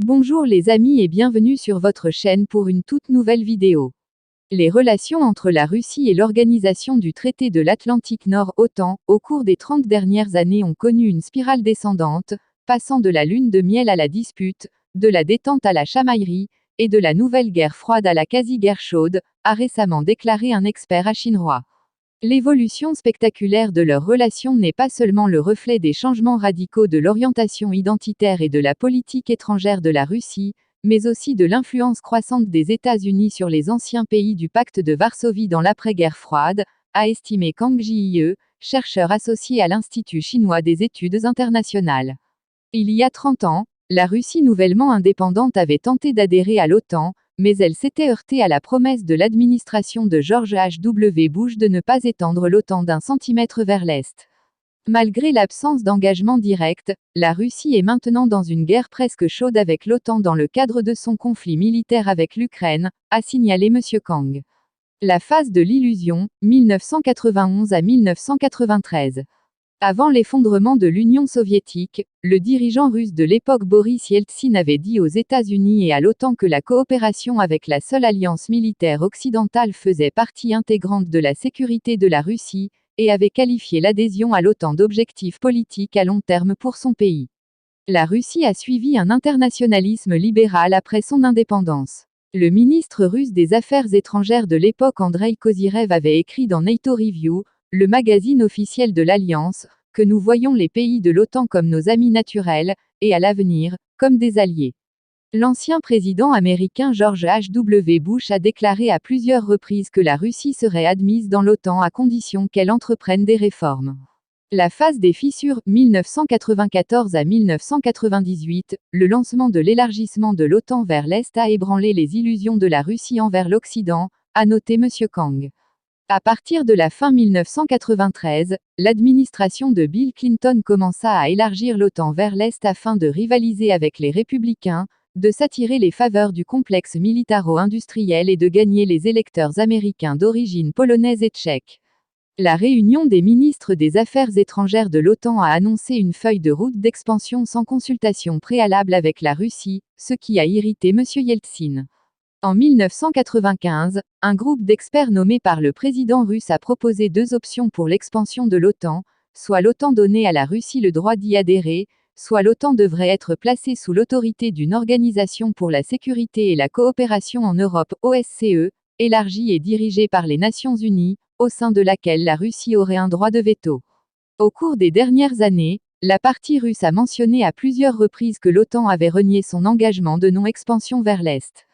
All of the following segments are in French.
Bonjour les amis et bienvenue sur votre chaîne pour une toute nouvelle vidéo. Les relations entre la Russie et l'organisation du traité de l'Atlantique Nord OTAN, au cours des 30 dernières années ont connu une spirale descendante, passant de la lune de miel à la dispute, de la détente à la chamaillerie, et de la nouvelle guerre froide à la quasi-guerre chaude, a récemment déclaré un expert chinois. L'évolution spectaculaire de leurs relations n'est pas seulement le reflet des changements radicaux de l'orientation identitaire et de la politique étrangère de la Russie, mais aussi de l'influence croissante des États-Unis sur les anciens pays du pacte de Varsovie dans l'après-guerre froide, a estimé Kang Jie, chercheur associé à l'Institut chinois des études internationales. Il y a 30 ans, la Russie nouvellement indépendante avait tenté d'adhérer à l'OTAN, mais elle s'était heurtée à la promesse de l'administration de George H.W. Bush de ne pas étendre l'OTAN d'un centimètre vers l'Est. Malgré l'absence d'engagement direct, la Russie est maintenant dans une guerre presque chaude avec l'OTAN dans le cadre de son conflit militaire avec l'Ukraine, a signalé M. Kang. La phase de l'illusion, 1991 à 1993. Avant l'effondrement de l'Union soviétique, le dirigeant russe de l'époque Boris Yeltsin avait dit aux États-Unis et à l'OTAN que la coopération avec la seule alliance militaire occidentale faisait partie intégrante de la sécurité de la Russie, et avait qualifié l'adhésion à l'OTAN d'objectif politique à long terme pour son pays. La Russie a suivi un internationalisme libéral après son indépendance. Le ministre russe des Affaires étrangères de l'époque Andrei Kozyrev avait écrit dans NATO Review, le magazine officiel de l'Alliance, que nous voyons les pays de l'OTAN comme nos amis naturels, et à l'avenir, comme des alliés. L'ancien président américain George H.W. Bush a déclaré à plusieurs reprises que la Russie serait admise dans l'OTAN à condition qu'elle entreprenne des réformes. La phase des fissures, 1994 à 1998, le lancement de l'élargissement de l'OTAN vers l'Est a ébranlé les illusions de la Russie envers l'Occident, a noté M. Kang. À partir de la fin 1993, l'administration de Bill Clinton commença à élargir l'OTAN vers l'Est afin de rivaliser avec les républicains, de s'attirer les faveurs du complexe militaro-industriel et de gagner les électeurs américains d'origine polonaise et tchèque. La réunion des ministres des Affaires étrangères de l'OTAN a annoncé une feuille de route d'expansion sans consultation préalable avec la Russie, ce qui a irrité M. Yeltsin. En 1995, un groupe d'experts nommé par le président russe a proposé deux options pour l'expansion de l'OTAN, soit l'OTAN donnait à la Russie le droit d'y adhérer, soit l'OTAN devrait être placée sous l'autorité d'une organisation pour la sécurité et la coopération en Europe, OSCE, élargie et dirigée par les Nations Unies, au sein de laquelle la Russie aurait un droit de veto. Au cours des dernières années, la partie russe a mentionné à plusieurs reprises que l'OTAN avait renié son engagement de non-expansion vers l'Est.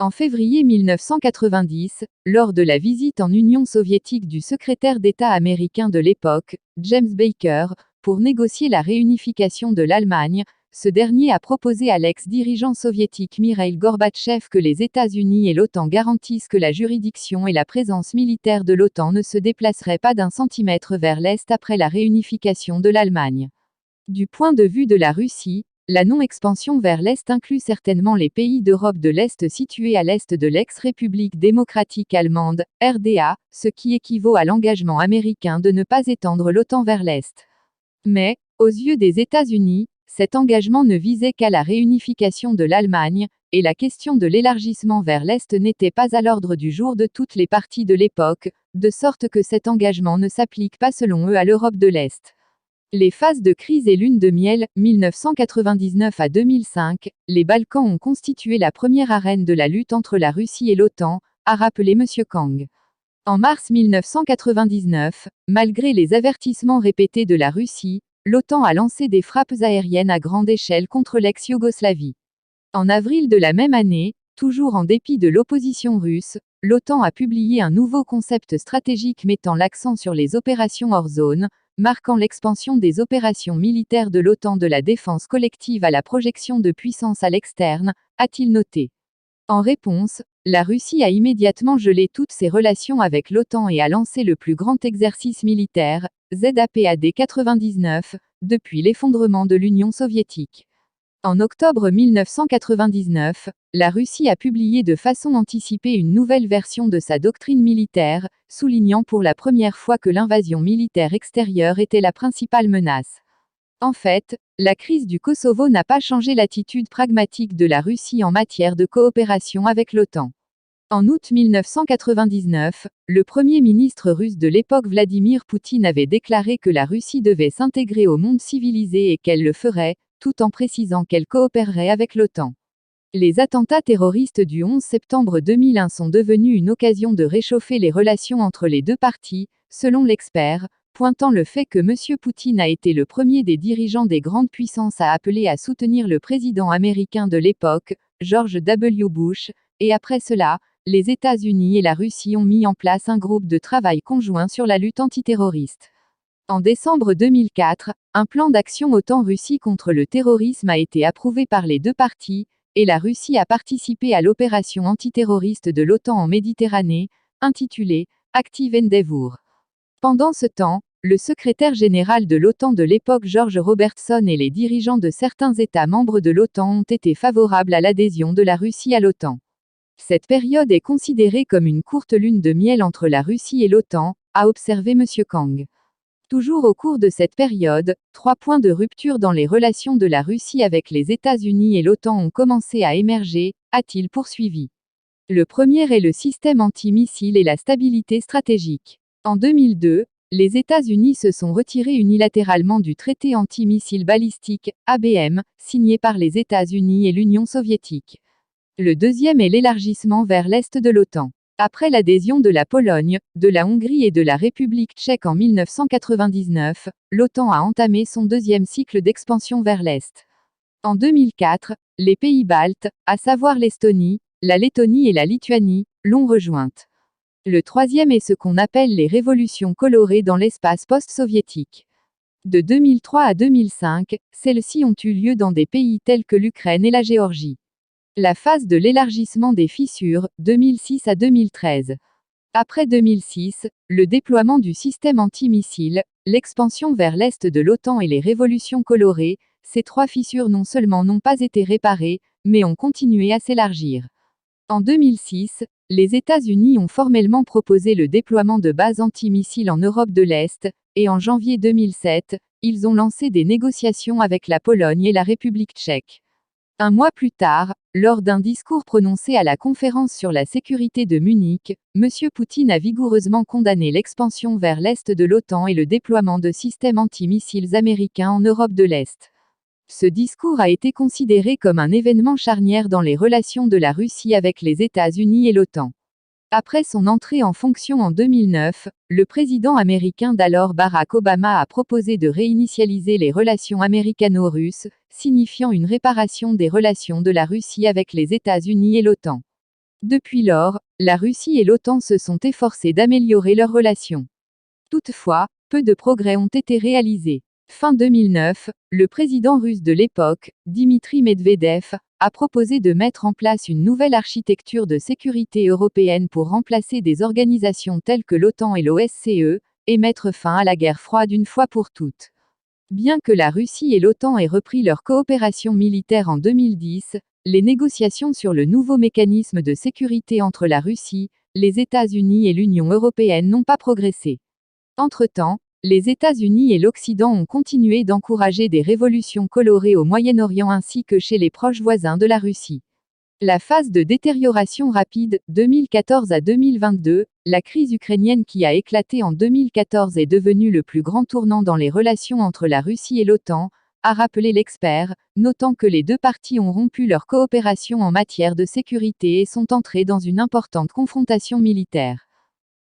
En février 1990, lors de la visite en Union soviétique du secrétaire d'État américain de l'époque, James Baker, pour négocier la réunification de l'Allemagne, ce dernier a proposé à l'ex-dirigeant soviétique Mikhaïl Gorbatchev que les États-Unis et l'OTAN garantissent que la juridiction et la présence militaire de l'OTAN ne se déplaceraient pas d'un centimètre vers l'Est après la réunification de l'Allemagne. Du point de vue de la Russie, la non-expansion vers l'Est inclut certainement les pays d'Europe de l'Est situés à l'est de l'ex-République démocratique allemande, RDA, ce qui équivaut à l'engagement américain de ne pas étendre l'OTAN vers l'Est. Mais, aux yeux des États-Unis, cet engagement ne visait qu'à la réunification de l'Allemagne, et la question de l'élargissement vers l'Est n'était pas à l'ordre du jour de toutes les parties de l'époque, de sorte que cet engagement ne s'applique pas selon eux à l'Europe de l'Est. Les phases de crise et lune de miel, 1999 à 2005, les Balkans ont constitué la première arène de la lutte entre la Russie et l'OTAN, a rappelé M. Kang. En mars 1999, malgré les avertissements répétés de la Russie, l'OTAN a lancé des frappes aériennes à grande échelle contre l'ex-Yougoslavie. En avril de la même année, toujours en dépit de l'opposition russe, l'OTAN a publié un nouveau concept stratégique mettant l'accent sur les opérations hors zone, marquant l'expansion des opérations militaires de l'OTAN de la défense collective à la projection de puissance à l'externe, a-t-il noté. En réponse, la Russie a immédiatement gelé toutes ses relations avec l'OTAN et a lancé le plus grand exercice militaire, ZAPAD 99, depuis l'effondrement de l'Union soviétique. En octobre 1999, la Russie a publié de façon anticipée une nouvelle version de sa doctrine militaire, soulignant pour la première fois que l'invasion militaire extérieure était la principale menace. En fait, la crise du Kosovo n'a pas changé l'attitude pragmatique de la Russie en matière de coopération avec l'OTAN. En août 1999, le premier ministre russe de l'époque Vladimir Poutine avait déclaré que la Russie devait s'intégrer au monde civilisé et qu'elle le ferait, tout en précisant qu'elle coopérerait avec l'OTAN. Les attentats terroristes du 11 septembre 2001 sont devenus une occasion de réchauffer les relations entre les deux parties, selon l'expert, pointant le fait que M. Poutine a été le premier des dirigeants des grandes puissances à appeler à soutenir le président américain de l'époque, George W. Bush, et après cela, les États-Unis et la Russie ont mis en place un groupe de travail conjoint sur la lutte antiterroriste. En décembre 2004, un plan d'action OTAN-Russie contre le terrorisme a été approuvé par les deux parties, et la Russie a participé à l'opération antiterroriste de l'OTAN en Méditerranée, intitulée Active Endeavour. Pendant ce temps, le secrétaire général de l'OTAN de l'époque George Robertson et les dirigeants de certains États membres de l'OTAN ont été favorables à l'adhésion de la Russie à l'OTAN. Cette période est considérée comme une courte lune de miel entre la Russie et l'OTAN, a observé M. Kang. Toujours au cours de cette période, 3 points de rupture dans les relations de la Russie avec les États-Unis et l'OTAN ont commencé à émerger, a-t-il poursuivi. Le premier est le système anti-missile et la stabilité stratégique. En 2002, les États-Unis se sont retirés unilatéralement du traité anti-missile balistique, ABM, signé par les États-Unis et l'Union soviétique. Le deuxième est l'élargissement vers l'est de l'OTAN. Après l'adhésion de la Pologne, de la Hongrie et de la République tchèque en 1999, l'OTAN a entamé son deuxième cycle d'expansion vers l'est. En 2004, les pays baltes, à savoir l'Estonie, la Lettonie et la Lituanie, l'ont rejointe. Le troisième est ce qu'on appelle les révolutions colorées dans l'espace post-soviétique. De 2003 à 2005, celles-ci ont eu lieu dans des pays tels que l'Ukraine et la Géorgie. La phase de l'élargissement des fissures, 2006 à 2013. Après 2006, le déploiement du système anti-missile, l'expansion vers l'est de l'OTAN et les révolutions colorées, ces 3 fissures non seulement n'ont pas été réparées, mais ont continué à s'élargir. En 2006, les États-Unis ont formellement proposé le déploiement de bases antimissiles en Europe de l'Est, et en janvier 2007, ils ont lancé des négociations avec la Pologne et la République tchèque. Un mois plus tard, lors d'un discours prononcé à la conférence sur la sécurité de Munich, M. Poutine a vigoureusement condamné l'expansion vers l'est de l'OTAN et le déploiement de systèmes antimissiles américains en Europe de l'Est. Ce discours a été considéré comme un événement charnière dans les relations de la Russie avec les États-Unis et l'OTAN. Après son entrée en fonction en 2009, le président américain d'alors Barack Obama a proposé de réinitialiser les relations américano-russes, signifiant une réparation des relations de la Russie avec les États-Unis et l'OTAN. Depuis lors, la Russie et l'OTAN se sont efforcés d'améliorer leurs relations. Toutefois, peu de progrès ont été réalisés. Fin 2009, le président russe de l'époque, Dmitry Medvedev, a proposé de mettre en place une nouvelle architecture de sécurité européenne pour remplacer des organisations telles que l'OTAN et l'OSCE, et mettre fin à la guerre froide une fois pour toutes. Bien que la Russie et l'OTAN aient repris leur coopération militaire en 2010, les négociations sur le nouveau mécanisme de sécurité entre la Russie, les États-Unis et l'Union européenne n'ont pas progressé. Entre-temps, les États-Unis et l'Occident ont continué d'encourager des révolutions colorées au Moyen-Orient ainsi que chez les proches voisins de la Russie. La phase de détérioration rapide, 2014 à 2022, la crise ukrainienne qui a éclaté en 2014 est devenue le plus grand tournant dans les relations entre la Russie et l'OTAN, a rappelé l'expert, notant que les deux parties ont rompu leur coopération en matière de sécurité et sont entrées dans une importante confrontation militaire.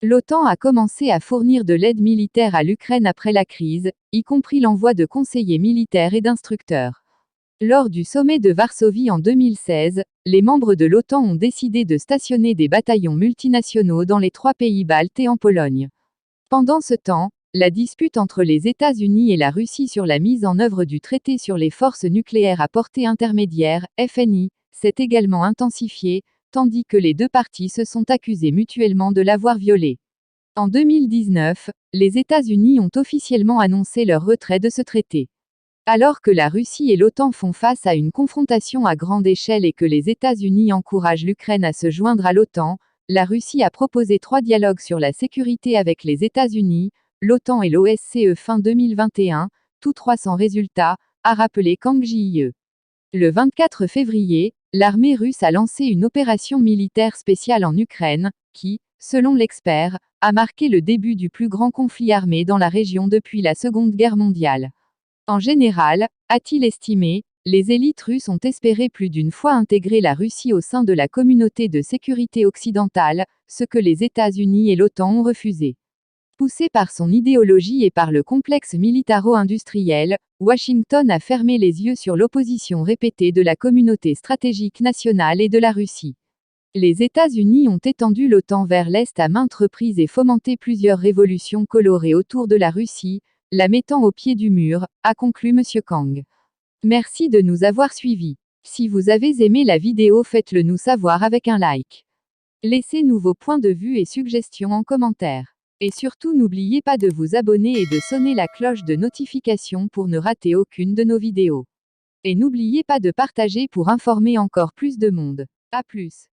L'OTAN a commencé à fournir de l'aide militaire à l'Ukraine après la crise, y compris l'envoi de conseillers militaires et d'instructeurs. Lors du sommet de Varsovie en 2016, les membres de l'OTAN ont décidé de stationner des bataillons multinationaux dans les 3 pays baltes et en Pologne. Pendant ce temps, la dispute entre les États-Unis et la Russie sur la mise en œuvre du traité sur les forces nucléaires à portée intermédiaire, FNI, s'est également intensifiée, tandis que les deux parties se sont accusées mutuellement de l'avoir violé. En 2019, les États-Unis ont officiellement annoncé leur retrait de ce traité. Alors que la Russie et l'OTAN font face à une confrontation à grande échelle et que les États-Unis encouragent l'Ukraine à se joindre à l'OTAN, la Russie a proposé 3 dialogues sur la sécurité avec les États-Unis, l'OTAN et l'OSCE fin 2021, tous 3 sans résultat, a rappelé Kang Ji-ye. Le 24 février, l'armée russe a lancé une opération militaire spéciale en Ukraine, qui, selon l'expert, a marqué le début du plus grand conflit armé dans la région depuis la Seconde Guerre mondiale. En général, a-t-il estimé, les élites russes ont espéré plus d'une fois intégrer la Russie au sein de la communauté de sécurité occidentale, ce que les États-Unis et l'OTAN ont refusé. Poussé par son idéologie et par le complexe militaro-industriel, Washington a fermé les yeux sur l'opposition répétée de la communauté stratégique nationale et de la Russie. Les États-Unis ont étendu l'OTAN vers l'Est à maintes reprises et fomenté plusieurs révolutions colorées autour de la Russie, la mettant au pied du mur, a conclu M. Kang. Merci de nous avoir suivis. Si vous avez aimé la vidéo, faites-le nous savoir avec un like. Laissez-nous vos points de vue et suggestions en commentaire. Et surtout n'oubliez pas de vous abonner et de sonner la cloche de notification pour ne rater aucune de nos vidéos. Et n'oubliez pas de partager pour informer encore plus de monde. À plus.